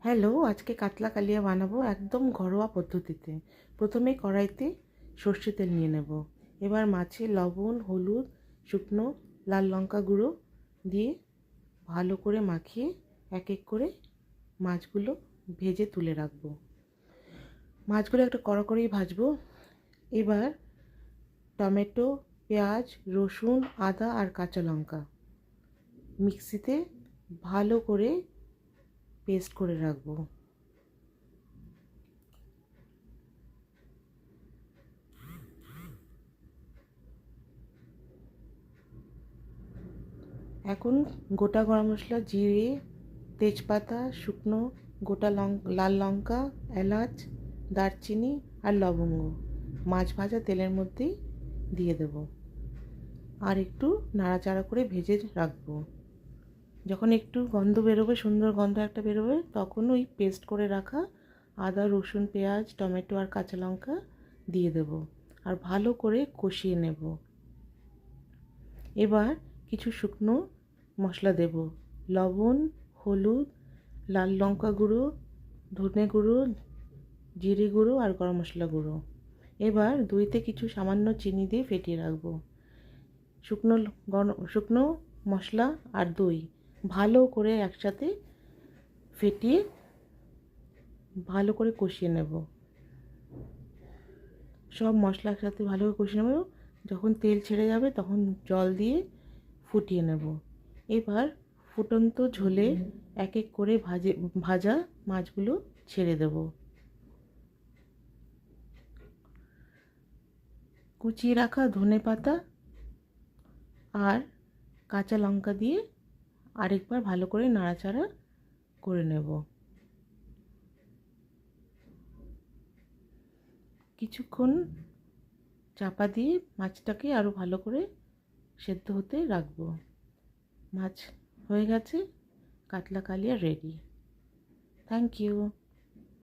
Hello, আজকে কাতলা কালিয়া বানাবো একদম ঘরোয়া পদ্ধতিতে। প্রথমে কড়াইতে সর্ষে তেল নিয়ে নেব। এবার মাছে লবণ, হলুদ, শুকনো লাল লঙ্কা গুঁড়ো দিয়ে ভালো করে মাখিয়ে এক এক করে মাছগুলো ভেজে তুলে রাখবো। মাছগুলো একটা কড়া করেই ভাজবো। এবার টমেটো, পেঁয়াজ, রসুন, আদা আর কাঁচা লঙ্কা মিক্সিতে ভালো করে পেস্ট করে রাখবো। এখন গোটা গরম মশলা, জিরে, তেজপাতা, শুকনো গোটা লাল লঙ্কা, এলাচ, দারচিনি আর লবঙ্গ মাছ ভাজা তেলের মধ্যেই দিয়ে দেব। আর একটু নাড়াচাড়া করে ভেজে রাখবো। যখন একটু গন্ধ বেরোবে, সুন্দর গন্ধ একটা বেরোবে, তখন ওই পেস্ট করে রাখা আদা, রসুন, পেঁয়াজ, টমেটো আর কাঁচা লঙ্কা দিয়ে দেব আর ভালো করে কষিয়ে নেব। এবার কিছু শুকনো মশলা দেব: লবণ, হলুদ, লাল লঙ্কা গুঁড়ো, ধনে গুঁড়ো, জিরে গুঁড়ো আর গরম মশলা গুঁড়ো। এবার দইতে কিছু সামান্য চিনি দিয়ে ফেটিয়ে রাখবো। শুকনো মশলা আর দই ভালো করে একসাথে ফেটিয়ে ভালো করে কষিয়ে নেব। সব মশলা একসাথে ভালো করে কষিয়ে নেব। যখন তেল ছেড়ে যাবে তখন জল দিয়ে ফুটিয়ে নেব। এবার ফুটন্ত ঝোলে এক এক করে ভাজা মাছগুলো ছেড়ে দেব। কুচিয়ে রাখা ধনেপাতা আর কাঁচা লঙ্কা দিয়ে আরেকবার ভালো করে নাড়াচাড়া করে নেব। কিছুক্ষণ চাপা দিয়ে মাছটাকে আরও ভালো করে সেদ্ধ হতে রাখবো। মাছ হয়ে গেছে, কাতলা কালিয়া রেডি। Thank you.